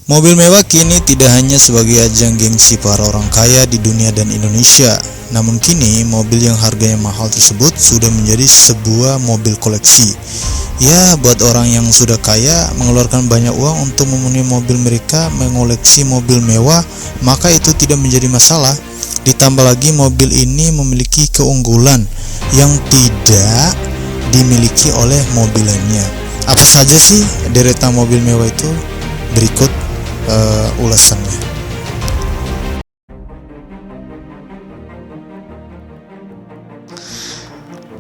Mobil mewah kini tidak hanya sebagai ajang gengsi para orang kaya di dunia dan Indonesia, namun kini mobil yang harganya mahal tersebut sudah menjadi sebuah mobil koleksi. Ya, buat orang yang sudah kaya mengeluarkan banyak uang untuk memenuhi mobil mereka mengoleksi mobil mewah, maka itu tidak menjadi masalah. Ditambah lagi mobil ini memiliki keunggulan yang tidak dimiliki oleh mobil lainnya. Apa saja sih deretan mobil mewah itu? Berikut ulasannya.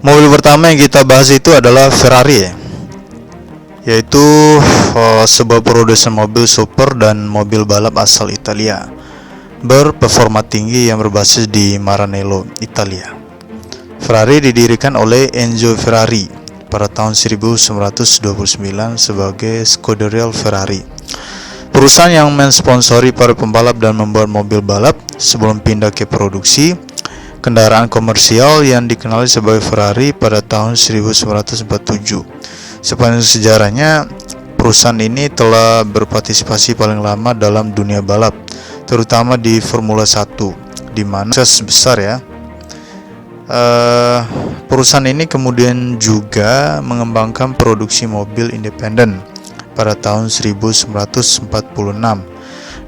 Mobil pertama yang kita bahas itu adalah Ferrari, yaitu sebuah produsen mobil super dan mobil balap asal Italia berperforma tinggi yang berbasis di Maranello, Italia. Ferrari didirikan oleh Enzo Ferrari pada tahun 1929 sebagai Scuderia Ferrari, perusahaan yang mensponsori para pembalap dan membuat mobil balap sebelum pindah ke produksi kendaraan komersial yang dikenali sebagai Ferrari pada tahun 1947. Sepanjang sejarahnya, perusahaan ini telah berpartisipasi paling lama dalam dunia balap, terutama di Formula 1, di mana sukses besar ya. Perusahaan ini kemudian juga mengembangkan produksi mobil independen pada tahun 1946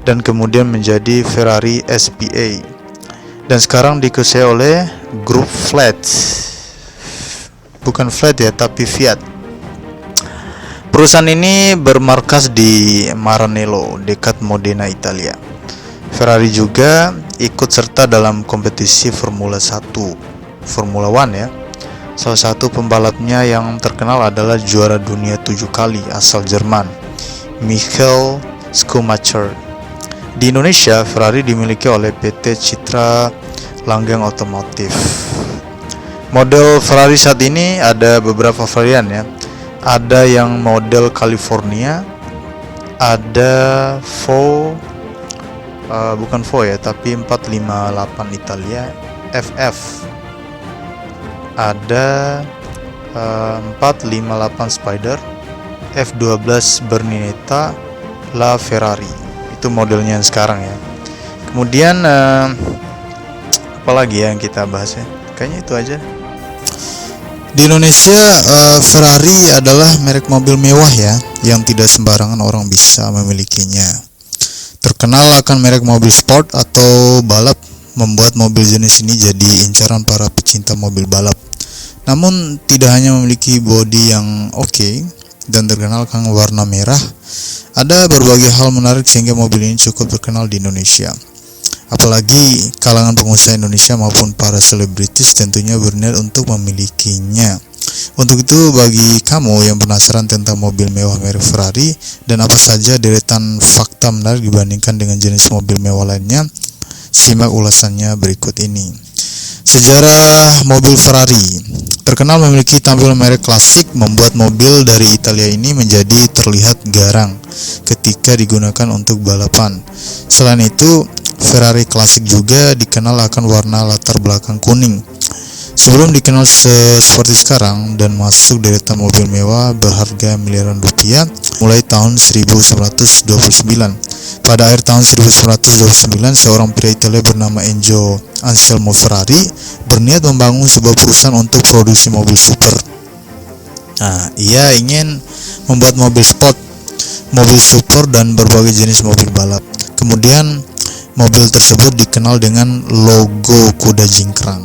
dan kemudian menjadi Ferrari SPA, dan sekarang dikuasai oleh grup Fiat. Bukan Fiat ya, tapi Fiat. Perusahaan ini bermarkas di Maranello, dekat Modena, Italia. Ferrari juga ikut serta dalam kompetisi Formula 1, Formula One ya. Salah satu pembalapnya yang terkenal adalah juara dunia 7 kali asal Jerman, Michael Schumacher. Di Indonesia, Ferrari dimiliki oleh PT Citra Langgeng Otomotif. Model Ferrari saat ini ada beberapa varian ya. Ada yang model California, ada bukan ya, tapi 458 Italia FF. Ada 458 Spider, F12 Berlinetta La Ferrari. Itu modelnya yang sekarang ya. Kemudian apalagi ya yang kita bahas ya? Kayaknya itu aja. Di Indonesia, Ferrari adalah merek mobil mewah ya, yang tidak sembarangan orang bisa memilikinya. Terkenal akan merek mobil sport atau balap, membuat mobil jenis ini jadi incaran para pecinta mobil balap. Namun tidak hanya memiliki bodi yang oke dan terkenal kan warna merah, ada berbagai hal menarik sehingga mobil ini cukup terkenal di Indonesia. Apalagi kalangan pengusaha Indonesia maupun para selebritis tentunya berniat untuk memilikinya. Untuk itu, bagi kamu yang penasaran tentang mobil mewah merek Ferrari dan apa saja deretan fakta menarik dibandingkan dengan jenis mobil mewah lainnya, simak ulasannya berikut ini. Sejarah mobil Ferrari. Terkenal memiliki tampilan merek klasik, membuat mobil dari Italia ini menjadi terlihat garang ketika digunakan untuk balapan. Selain itu, Ferrari klasik juga dikenal akan warna latar belakang kuning. Sebelum dikenal seperti sekarang dan masuk deretan mobil mewah berharga miliaran rupiah mulai tahun 1929. Pada akhir tahun 1929, seorang pria Italia bernama Enzo Anselmo Ferrari berniat membangun sebuah perusahaan untuk produksi mobil super. Ia ingin membuat mobil sport, mobil super dan berbagai jenis mobil balap. Kemudian mobil tersebut dikenal dengan logo kuda jingkrang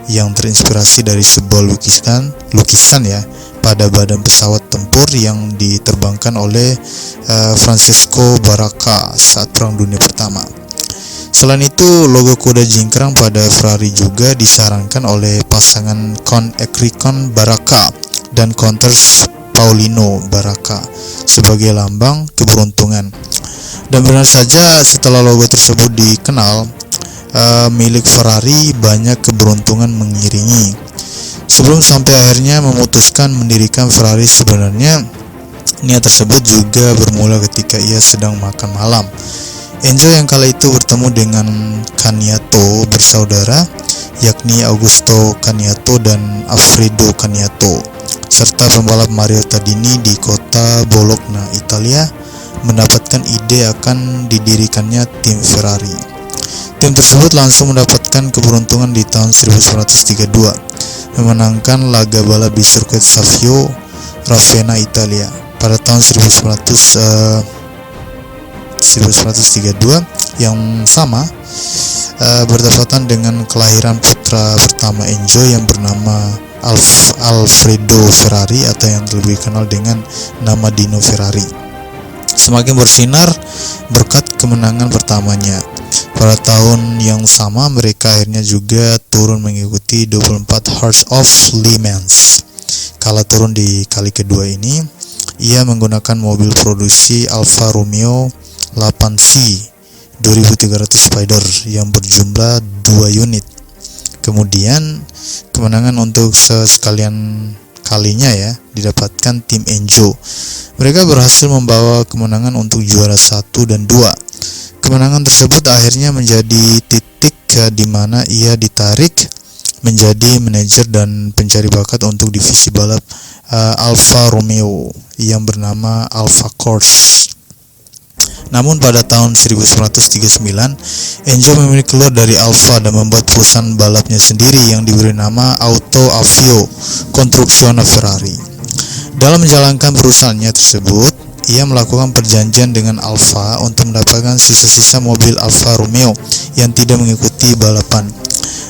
yang terinspirasi dari sebuah lukisan ya pada badan pesawat tempur yang diterbangkan oleh Francesco Baracca saat Perang Dunia Pertama. Selain itu, logo kuda jingkrang pada Ferrari juga disarankan oleh pasangan Count Enrico Baracca dan Countess Paulino Baracca sebagai lambang keberuntungan. Dan benar saja, setelah logo tersebut dikenal, milik Ferrari banyak keberuntungan mengiringi. Sebelum sampai akhirnya memutuskan mendirikan Ferrari, sebenarnya niat tersebut juga bermula ketika ia sedang makan malam. Enzo yang kala itu bertemu dengan Caniato bersaudara, yakni Augusto Caniato dan Alfredo Caniato, serta pembalap Mario Tardini di kota Bologna, Italia mendapatkan ide akan didirikannya tim Ferrari. Tim tersebut langsung mendapatkan keberuntungan di tahun 1932, memenangkan laga balap di sirkuit Savio Ravenna, Italia. Pada tahun 1932 yang sama bertepatan dengan kelahiran putra pertama Enzo yang bernama Alfredo Ferrari atau yang lebih dikenal dengan nama Dino Ferrari. Semakin bersinar berkat kemenangan pertamanya. Pada tahun yang sama mereka akhirnya juga turun mengikuti 24 Hearts of Le Mans. Kala turun di kali kedua ini, ia menggunakan mobil produksi Alfa Romeo 8C 2300 Spider yang berjumlah 2 unit. Kemudian kemenangan untuk sekalian kalinya ya didapatkan tim Enzo. Mereka berhasil membawa kemenangan untuk juara 1 dan 2. Kemenangan tersebut akhirnya menjadi titik di mana ia ditarik menjadi manajer dan pencari bakat untuk divisi balap Alfa Romeo yang bernama Alfa Corse. Namun pada tahun 1939, Enzo memilih keluar dari Alfa dan membuat perusahaan balapnya sendiri yang diberi nama Auto Avio Costruzione Ferrari. Dalam menjalankan perusahaannya tersebut, ia melakukan perjanjian dengan Alfa untuk mendapatkan sisa-sisa mobil Alfa Romeo yang tidak mengikuti balapan.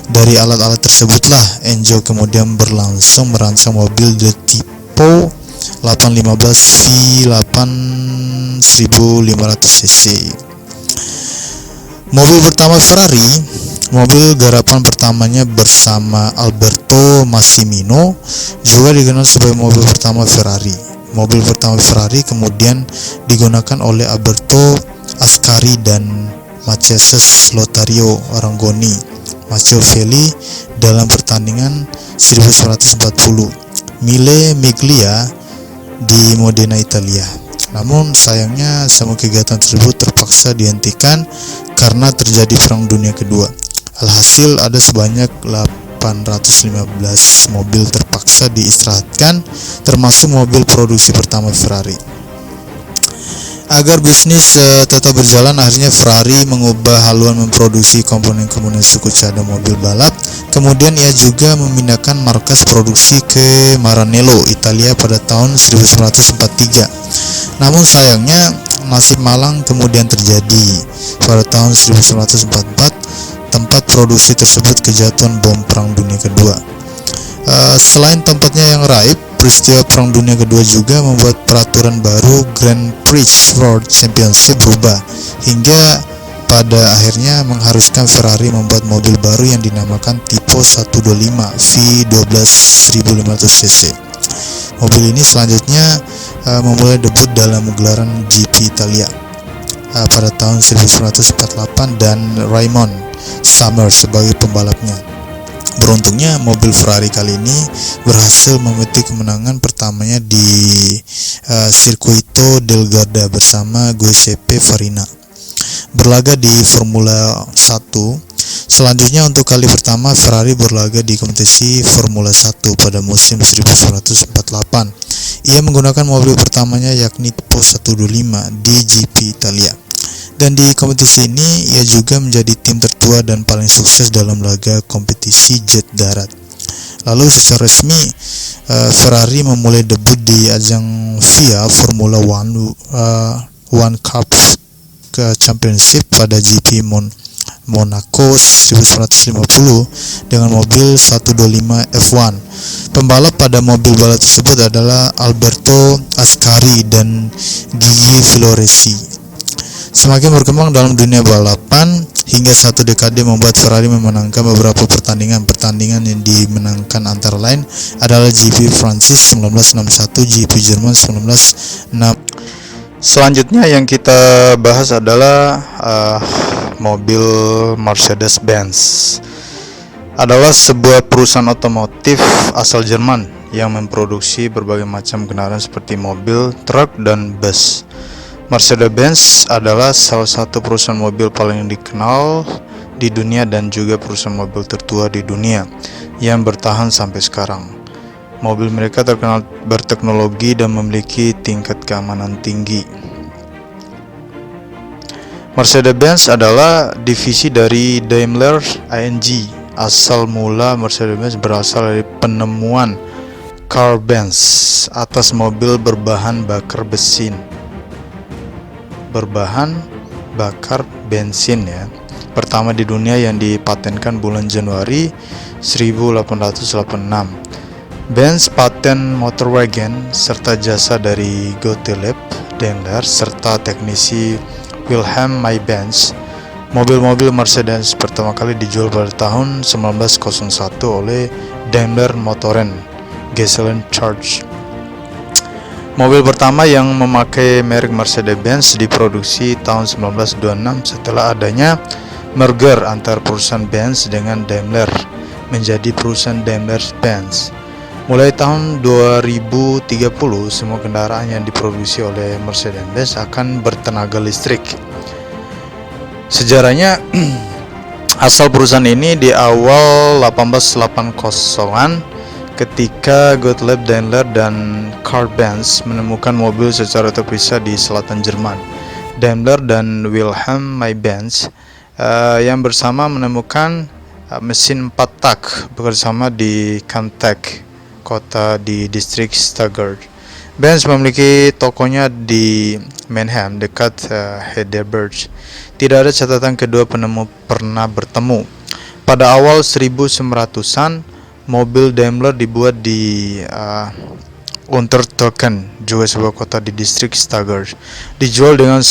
Dari alat-alat tersebutlah Enzo kemudian berlangsung merancang mobil The Tipo 815 V8 1500 cc. Mobil pertama Ferrari, mobil garapan pertamanya bersama Alberto Massimino, juga dikenal sebagai mobil pertama Ferrari. Mobil pertama Ferrari kemudian digunakan oleh Alberto Ascari dan Maceses Lotario Arangoni Machiavelli dalam pertandingan 1940 Mille Miglia di Modena, Italia. Namun sayangnya semua kegiatan tersebut terpaksa dihentikan karena terjadi Perang Dunia Kedua. Alhasil ada sebanyak 815 mobil terpaksa diistirahatkan, termasuk mobil produksi pertama Ferrari. Agar bisnis tetap berjalan, akhirnya Ferrari mengubah haluan memproduksi komponen-komponen suku cadang mobil balap. Kemudian ia juga memindahkan markas produksi ke Maranello, Italia pada tahun 1943. Namun sayangnya nasib malang kemudian terjadi. Pada tahun 1944, tempat produksi tersebut kejatuhan bom Perang Dunia Kedua. Selain tempatnya yang raib, peristiwa Perang Dunia Kedua juga membuat peraturan baru Grand Prix World Championship berubah, hingga pada akhirnya mengharuskan Ferrari membuat mobil baru yang dinamakan Tipo 125 V12 1500 cc. Mobil ini selanjutnya memulai debut dalam gelaran GP Italia pada tahun 1948 dan Raymond Summers sebagai pembalapnya. Beruntungnya mobil Ferrari kali ini berhasil memetik kemenangan pertamanya di Circuito del Garda bersama Giuseppe Farina. Berlaga di Formula 1. Selanjutnya untuk kali pertama Ferrari berlaga di kompetisi Formula 1 pada musim 1948. Ia menggunakan mobil pertamanya yakni Tipo 125 di GP Italia. Dan di kompetisi ini ia juga menjadi tim tertua dan paling sukses dalam laga kompetisi jet darat. Lalu secara resmi Ferrari memulai debut di ajang FIA Formula One Cup Championship pada GP Monaco 1950 dengan mobil 125 F1. Pembalap pada mobil balap tersebut adalah Alberto Ascari dan Gigi Villoresi. Semakin berkembang dalam dunia balapan, hingga satu dekade membuat Ferrari memenangkan beberapa pertandingan yang dimenangkan antara lain adalah GP Prancis 1961, GP Jerman 1960. Selanjutnya yang kita bahas adalah mobil Mercedes-Benz. Adalah sebuah perusahaan otomotif asal Jerman yang memproduksi berbagai macam kendaraan seperti mobil, truk, dan bus. Mercedes-Benz adalah salah satu perusahaan mobil paling dikenal di dunia dan juga perusahaan mobil tertua di dunia yang bertahan sampai sekarang. Mobil mereka terkenal berteknologi dan memiliki tingkat keamanan tinggi. Mercedes-Benz adalah divisi dari Daimler AMG. Asal mula Mercedes-Benz berasal dari penemuan Carl Benz atas mobil berbahan bakar bensin ya, pertama di dunia yang dipatenkan bulan Januari 1886. Benz paten motor wagon serta jasa dari Gottlieb Daimler serta teknisi Wilhelm Maybenz. Mobil-mobil Mercedes pertama kali dijual pada tahun 1901 oleh Daimler Motoren Gesellen Charge. Mobil pertama yang memakai merek Mercedes-Benz diproduksi tahun 1926 setelah adanya merger antar perusahaan Benz dengan Daimler menjadi perusahaan Daimler-Benz. Mulai tahun 2030, semua kendaraan yang diproduksi oleh Mercedes-Benz akan bertenaga listrik. Sejarahnya, asal perusahaan ini di awal 1880-an ketika Gottlieb Daimler dan Carl Benz menemukan mobil secara terpisah di selatan Jerman. Daimler dan Wilhelm Maybenz yang bersama menemukan mesin 4 tak bersama di Cantek, kota di distrik Stuttgart. Benz memiliki tokonya di Mannheim dekat Heidelberg. Tidak ada catatan kedua penemu pernah bertemu. Pada awal 1900-an, mobil Daimler dibuat di Untertürkheim, juga sebuah kota di distrik Stuttgart. Dijual dengan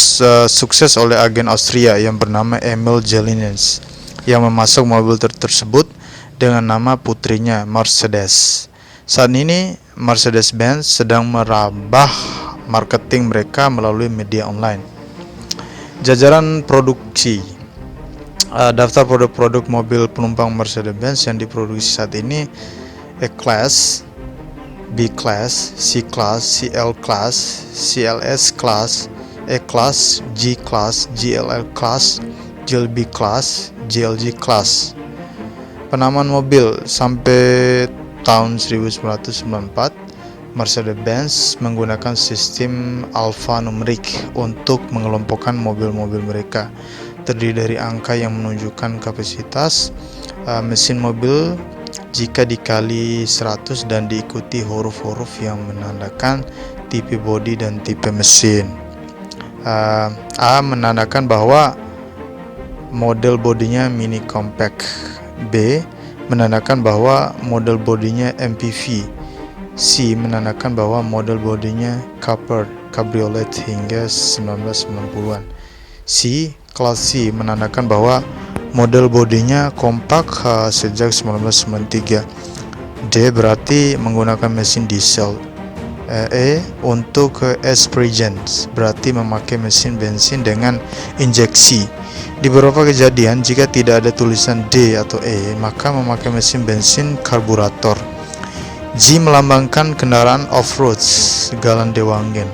sukses oleh agen Austria yang bernama Emil Jelinek yang memasok mobil tersebut dengan nama putrinya Mercedes. Saat ini Mercedes-Benz sedang merambah marketing mereka melalui media online. Jajaran produksi. Daftar produk-produk mobil penumpang Mercedes-Benz yang diproduksi saat ini: E-Class, B-Class, C-Class, CL-Class, CLS Class, E-Class, G-Class, GLL Class, GLB Class, GLG Class. Penamaan mobil. Sampai tahun 1994, Mercedes-Benz menggunakan sistem alfanumerik untuk mengelompokkan mobil-mobil mereka. Terdiri dari angka yang menunjukkan kapasitas mesin mobil jika dikali 100 dan diikuti huruf-huruf yang menandakan tipe bodi dan tipe mesin. A menandakan bahwa model bodinya mini compact. B menandakan bahwa model bodinya MPV. C menandakan bahwa model bodinya Coupe, Cabriolet hingga 1990-an. C, kelas C menandakan bahwa model bodinya kompak sejak 1993. D berarti menggunakan mesin diesel. E untuk Aspirations berarti memakai mesin bensin dengan injeksi. Di beberapa kejadian, jika tidak ada tulisan D atau E, maka memakai mesin bensin karburator. G melambangkan kendaraan off-road, Galandewagen.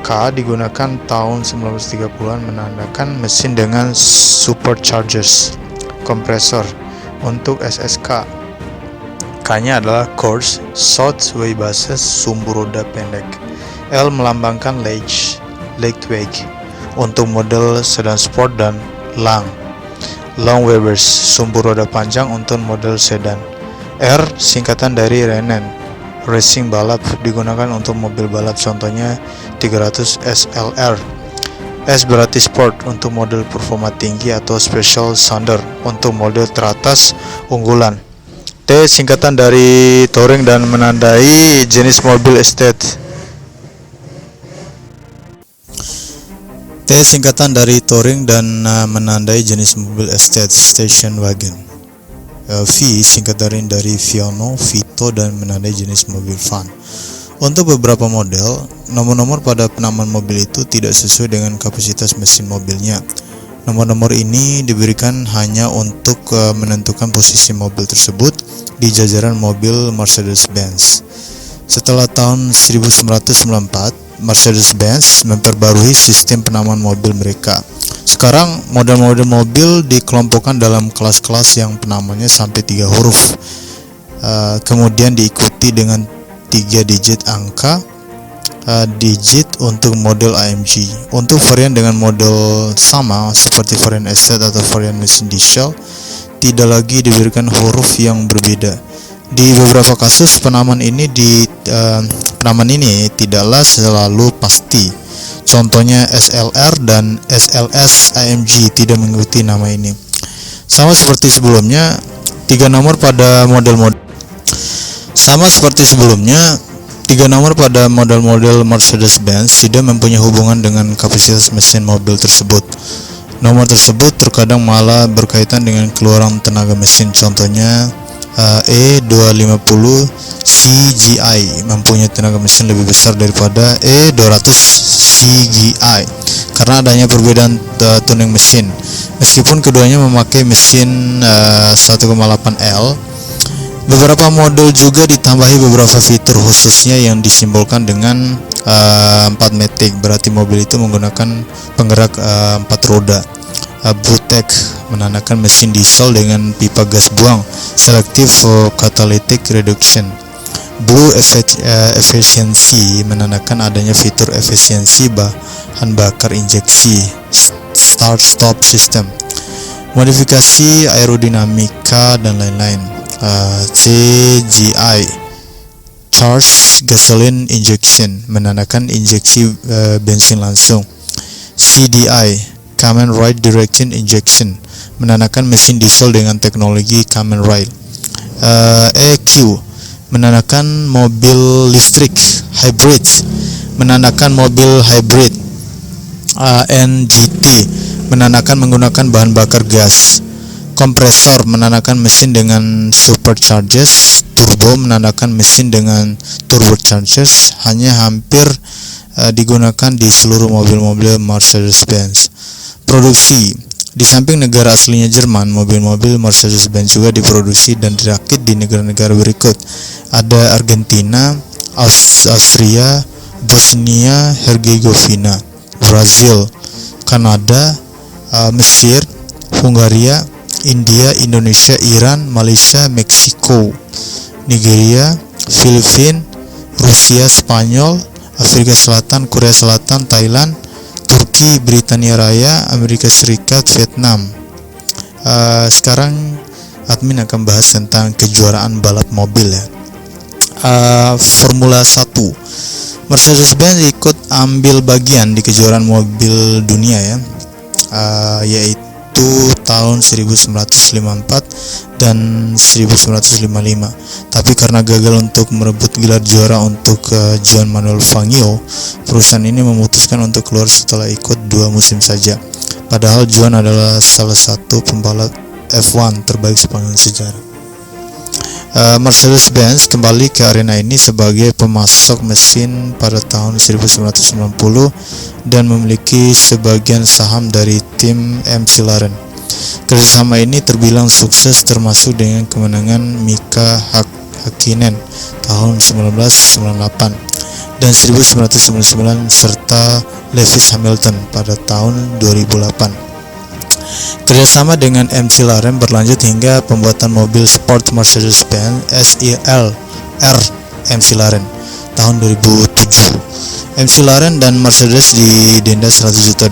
K digunakan tahun 1930-an menandakan mesin dengan superchargers, kompresor untuk SSK. K-nya adalah coarse, short wheelbase, sumbu roda pendek. L melambangkan lightweight untuk model sedan sport dan long wheelbase, sumbu roda panjang untuk model sedan. R singkatan dari Rennen, racing balap, digunakan untuk mobil balap, contohnya 300 SLR. S berarti sport untuk model performa tinggi atau special sounder untuk model teratas unggulan. T singkatan dari touring dan menandai jenis mobil estate. T singkatan dari touring dan menandai jenis mobil estate, station wagon. V singkatan dari Viano, Vito dan menandai jenis mobil van. Untuk beberapa model, nomor-nomor pada penamaan mobil itu tidak sesuai dengan kapasitas mesin mobilnya. Nomor-nomor ini diberikan hanya untuk menentukan posisi mobil tersebut di jajaran mobil Mercedes-Benz. Setelah tahun 1994, Mercedes-Benz memperbarui sistem penamaan mobil mereka. Sekarang model-model mobil dikelompokkan dalam kelas-kelas yang penamaannya sampai 3 huruf, kemudian diikuti dengan 3 digit angka digit untuk model AMG. Untuk varian dengan model sama seperti varian SZ atau varian mesin diesel, tidak lagi diberikan huruf yang berbeda. Di beberapa kasus penamaan ini tidaklah selalu pasti. Contohnya SLR dan SLS AMG tidak mengikuti nama ini. Sama seperti sebelumnya, tiga nomor pada model-model Mercedes-Benz tidak mempunyai hubungan dengan kapasitas mesin mobil tersebut. Nomor tersebut terkadang malah berkaitan dengan keluaran tenaga mesin. Contohnya E250 CGI mempunyai tenaga mesin lebih besar daripada E200 CGI karena adanya perbedaan tuning mesin. Meskipun keduanya memakai mesin 1,8L, beberapa model juga ditambahi beberapa fitur khususnya yang disimbolkan dengan 4 matic, berarti mobil itu menggunakan penggerak 4 roda. Bluetech menandakan mesin diesel dengan pipa gas buang, selective catalytic reduction. Blue efficiency menandakan adanya fitur efisiensi bahan bakar injeksi, start-stop system, modifikasi aerodinamika dan lain-lain. CGI, charged gasoline injection, menandakan injeksi bensin langsung. CDI, Common Rail Direction Injection, menandakan mesin diesel dengan teknologi Common Rail. EQ, menandakan mobil listrik hybrid, menandakan mobil hybrid. NGT, menandakan menggunakan bahan bakar gas. Kompresor, menandakan mesin dengan superchargers. Turbo, menandakan mesin dengan turbochargers. Hanya hampir digunakan di seluruh mobil-mobil Mercedes-Benz. Produksi, di samping negara aslinya Jerman, mobil-mobil Mercedes-Benz juga diproduksi dan dirakit di negara-negara berikut. Ada Argentina, Austria, Bosnia Herzegovina, Brazil, Kanada, Mesir, Hungaria, India, Indonesia, Iran, Malaysia, Meksiko, Nigeria, Filipina, Rusia, Spanyol, Afrika Selatan, Korea Selatan, Thailand, Turki, Britania Raya, Amerika Serikat, Vietnam. Sekarang admin akan bahas tentang kejuaraan balap mobil ya. Formula 1. Mercedes-Benz ikut ambil bagian di kejuaraan mobil dunia ya, yaitu tahun 1954 dan 1955. Tapi karena gagal untuk merebut gelar juara untuk Juan Manuel Fangio, perusahaan ini memutuskan untuk keluar setelah ikut 2 musim saja. Padahal Juan adalah salah satu pembalap F1 terbaik sepanjang sejarah. Mercedes-Benz kembali ke arena ini sebagai pemasok mesin pada tahun 1990 dan memiliki sebagian saham dari tim McLaren. Kerjasama ini terbilang sukses, termasuk dengan kemenangan Mika Hakkinen tahun 1998 dan 1999 serta Lewis Hamilton pada tahun 2008. Kerjasama dengan McLaren berlanjut hingga pembuatan mobil sport Mercedes-Benz SELR McLaren tahun 2007. McLaren dan Mercedes didenda $100 juta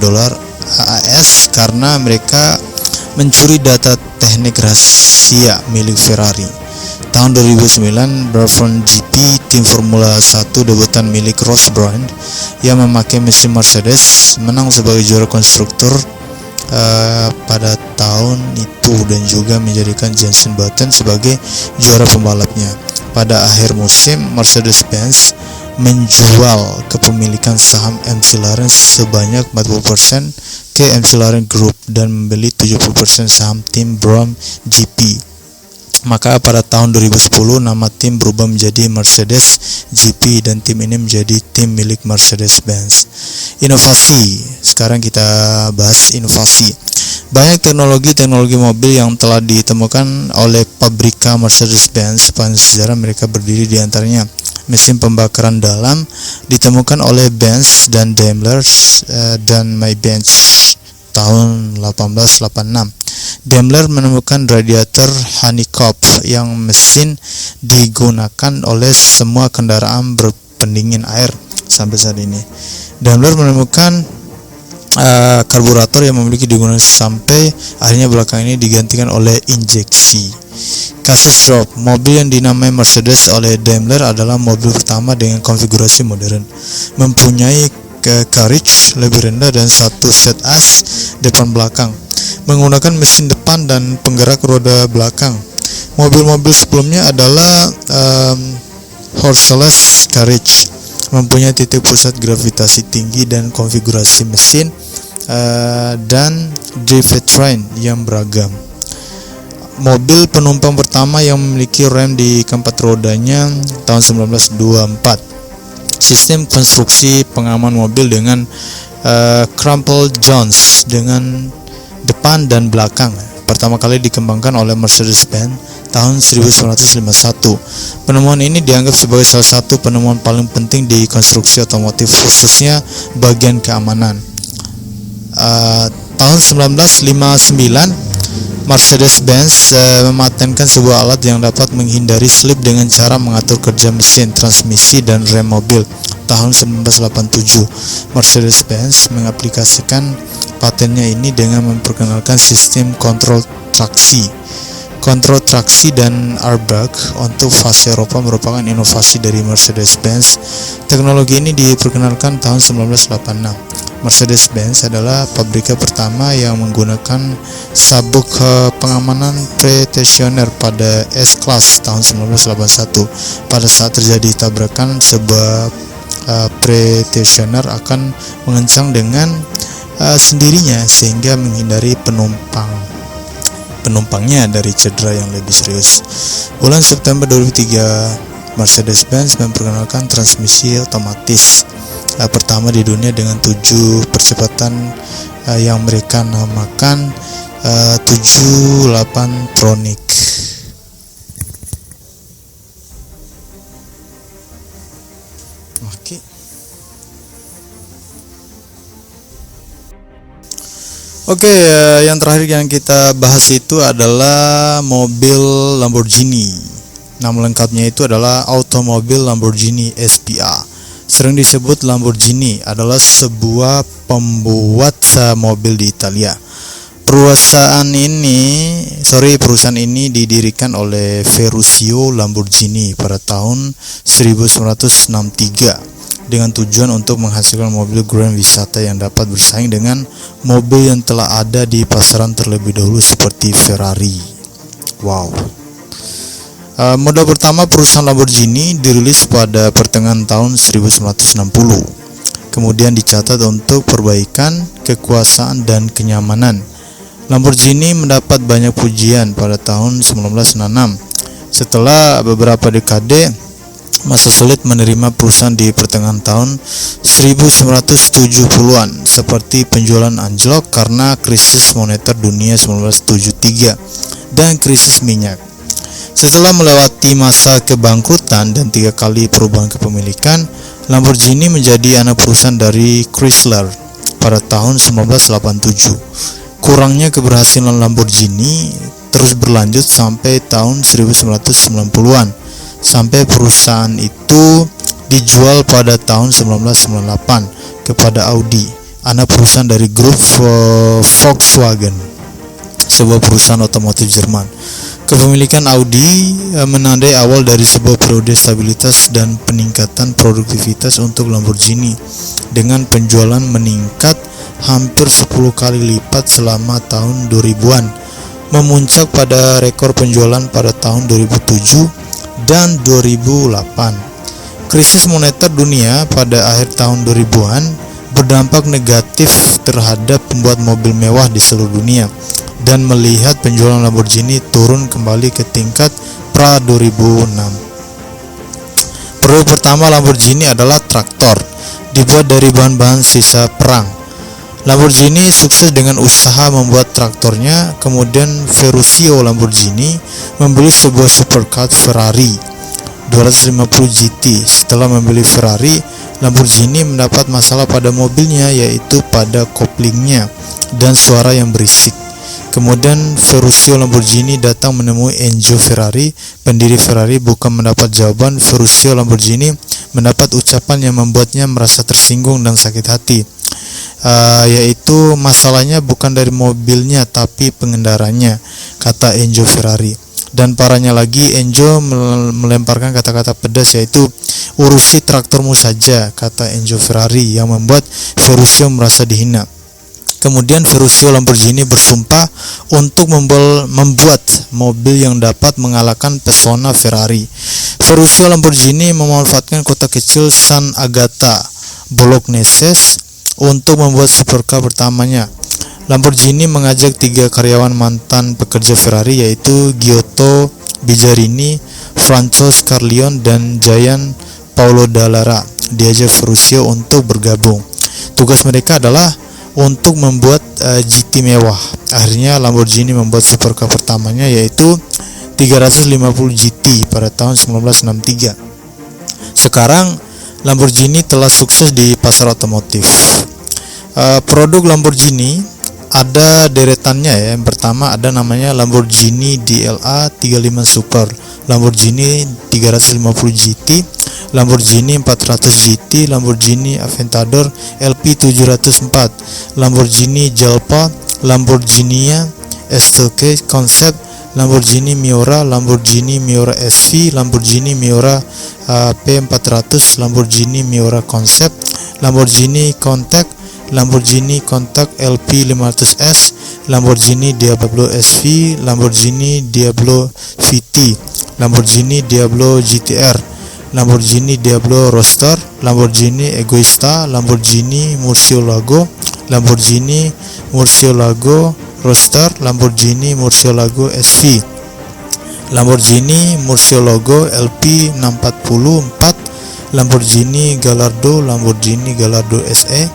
AS karena mereka mencuri data teknik rahasia milik Ferrari. Tahun 2009, Brabham GP, tim Formula 1 debutan milik Ross Brawn yang memakai mesin Mercedes, menang sebagai juara konstruktor pada tahun itu dan juga menjadikan Jenson Button sebagai juara pembalapnya. Pada akhir musim, Mercedes-Benz menjual kepemilikan saham McLaren sebanyak 40% ke McLaren Group dan membeli 70% saham tim Brabham GP. Maka pada tahun 2010 nama tim berubah menjadi Mercedes GP dan tim ini menjadi tim milik Mercedes-Benz. Inovasi. Sekarang kita bahas inovasi. Banyak teknologi mobil yang telah ditemukan oleh pabrika Mercedes-Benz sepanjang sejarah mereka berdiri, di antaranya mesin pembakaran dalam ditemukan oleh Benz dan Daimler dan Maybenz tahun 1886. Daimler menemukan radiator honeycombs yang mesin digunakan oleh semua kendaraan berpendingin air. sampai saat ini. Daimler menemukan karburator yang memiliki digunakan sampai akhirnya belakangan ini digantikan oleh injeksi. Kasus drop, mobil yang dinamai Mercedes oleh Daimler adalah mobil pertama dengan konfigurasi modern, mempunyai carriage lebih rendah dan satu set as depan belakang, menggunakan mesin depan dan penggerak roda belakang. Mobil-mobil sebelumnya adalah horseless carriage, mempunyai titik pusat gravitasi tinggi dan konfigurasi mesin dan drivetrain yang beragam. Mobil penumpang pertama yang memiliki rem di keempat rodanya tahun 1924. Sistem konstruksi pengaman mobil dengan crumple joints dengan depan dan belakang pertama kali dikembangkan oleh Mercedes-Benz tahun 1951. Penemuan ini dianggap sebagai salah satu penemuan paling penting di konstruksi otomotif, khususnya bagian keamanan. Tahun 1959 Mercedes-Benz mematenkan sebuah alat yang dapat menghindari slip dengan cara mengatur kerja mesin, transmisi, dan rem mobil. Tahun 1987 Mercedes-Benz mengaplikasikan patennya ini dengan memperkenalkan sistem kontrol traksi. Kontrol traksi dan airbag untuk fase Eropa merupakan inovasi dari Mercedes-Benz. Teknologi ini diperkenalkan tahun 1986. Mercedes-Benz adalah pabrikan pertama yang menggunakan sabuk pengamanan pre-tensioner pada S-Class tahun 1981. Pada saat terjadi tabrakan, sebuah pre-tensioner akan mengencang dengan sendirinya sehingga menghindari penumpangnya dari cedera yang lebih serius. Bulan September 2003, Mercedes-Benz memperkenalkan transmisi otomatis pertama di dunia dengan 7 percepatan yang mereka namakan 78 Tronic. Oke, yang terakhir yang kita bahas itu adalah mobil Lamborghini. Nama lengkapnya itu adalah Automobil Lamborghini SPA. Sering disebut Lamborghini adalah sebuah pembuat mobil di Italia. Perusahaan ini didirikan oleh Ferruccio Lamborghini pada tahun 1963 dengan tujuan untuk menghasilkan mobil grand wisata yang dapat bersaing dengan mobil yang telah ada di pasaran terlebih dahulu seperti Ferrari. Wow. Model pertama perusahaan Lamborghini dirilis pada pertengahan tahun 1960. Kemudian dicatat untuk perbaikan, kekuasaan, dan kenyamanan. Lamborghini mendapat banyak pujian pada tahun 1966. Setelah beberapa dekade masa sulit menerima perusahaan di pertengahan tahun 1970-an seperti penjualan anjlok karena krisis moneter dunia 1973 dan krisis minyak. Setelah melewati masa kebangkrutan dan 3 kali perubahan kepemilikan, Lamborghini menjadi anak perusahaan dari Chrysler pada tahun 1987. Kurangnya keberhasilan Lamborghini terus berlanjut sampai tahun 1990-an, sampai perusahaan itu dijual pada tahun 1998 kepada Audi, anak perusahaan dari grup Volkswagen, sebuah perusahaan otomotif Jerman. Kepemilikan Audi menandai awal dari sebuah periode stabilitas dan peningkatan produktivitas untuk Lamborghini, dengan penjualan meningkat hampir 10 kali lipat selama tahun 2000-an, memuncak pada rekor penjualan pada tahun 2007 dan 2008. Krisis moneter dunia pada akhir tahun 2000-an berdampak negatif terhadap pembuat mobil mewah di seluruh dunia dan melihat penjualan Lamborghini turun kembali ke tingkat pra 2006. Produk pertama Lamborghini adalah traktor, dibuat dari bahan-bahan sisa perang. Lamborghini sukses dengan usaha membuat traktornya. Kemudian Ferruccio Lamborghini membeli sebuah supercar Ferrari 250 GT. Setelah membeli Ferrari, Lamborghini mendapat masalah pada mobilnya, yaitu pada koplingnya dan suara yang berisik. Kemudian Ferruccio Lamborghini datang menemui Enzo Ferrari, pendiri Ferrari, bukan mendapat jawaban. Ferruccio Lamborghini mendapat ucapan yang membuatnya merasa tersinggung dan sakit hati, yaitu masalahnya bukan dari mobilnya tapi pengendaranya, kata Enzo Ferrari. Dan parahnya lagi, Enzo melemparkan kata-kata pedas, yaitu urusi traktormu saja, kata Enzo Ferrari, yang membuat Ferruccio merasa dihina. Kemudian Ferruccio Lamborghini bersumpah untuk membuat mobil yang dapat mengalahkan pesona Ferrari. Ferruccio Lamborghini memanfaatkan kota kecil San Agata Bolognese untuk membuat supercar pertamanya. Lamborghini mengajak 3 karyawan mantan pekerja Ferrari, yaitu Giotto Bizzarini, Franco Scarlion, dan Gian Paolo Dallara, diajak Ferruccio untuk bergabung. Tugas mereka adalah untuk membuat GT mewah. Akhirnya Lamborghini membuat supercar pertamanya, yaitu 350 GT pada tahun 1963. Sekarang Lamborghini telah sukses di pasar otomotif. Produk Lamborghini ada deretannya ya. Yang pertama ada namanya Lamborghini DLA 35 Super, Lamborghini 350 GT, Lamborghini 400 GT, Lamborghini Aventador LP 704, Lamborghini Jalpa, Lamborghini Estoque Concept, Lamborghini Miura, Lamborghini Miura SV, Lamborghini Miura P400, Lamborghini Miura Concept, Lamborghini Countach, Lamborghini Countach LP 500S, Lamborghini Diablo SV, Lamborghini Diablo VT, Lamborghini Diablo GTR, Lamborghini Diablo Roadster, Lamborghini Egoista, Lamborghini Murcielago, Lamborghini Murcielago Roadster, Lamborghini Murcielago SV, Lamborghini Murcielago LP 644, Lamborghini Gallardo, Lamborghini Gallardo SE,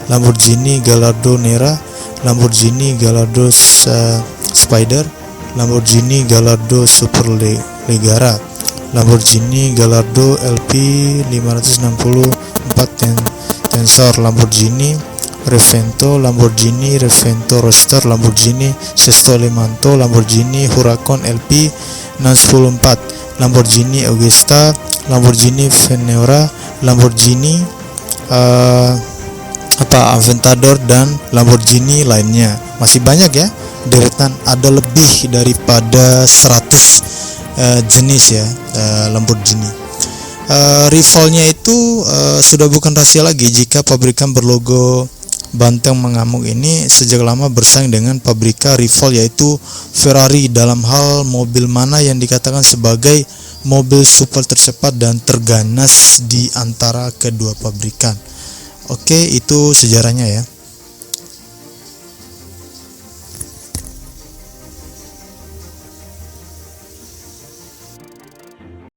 Lamborghini Gallardo Nera, Lamborghini Gallardo Spider, Lamborghini Gallardo Superleggera, Lamborghini Gallardo LP 564 Tensor, Lamborghini Revento, Lamborghini Revento Roadster, Lamborghini Sesto Lemanto, Lamborghini Huracan LP 614, Lamborghini Augusta, Lamborghini Venera, Lamborghini Aventador, dan Lamborghini lainnya. Masih banyak ya deretan, ada lebih daripada 100 jenis ya Lamborghini. Rivalnya itu sudah bukan rahasia lagi jika pabrikan berlogo banteng mengamuk ini sejak lama bersaing dengan pabrikan rival, yaitu Ferrari, dalam hal mobil mana yang dikatakan sebagai mobil super tercepat dan terganas di antara kedua pabrikan. Oke, itu sejarahnya ya.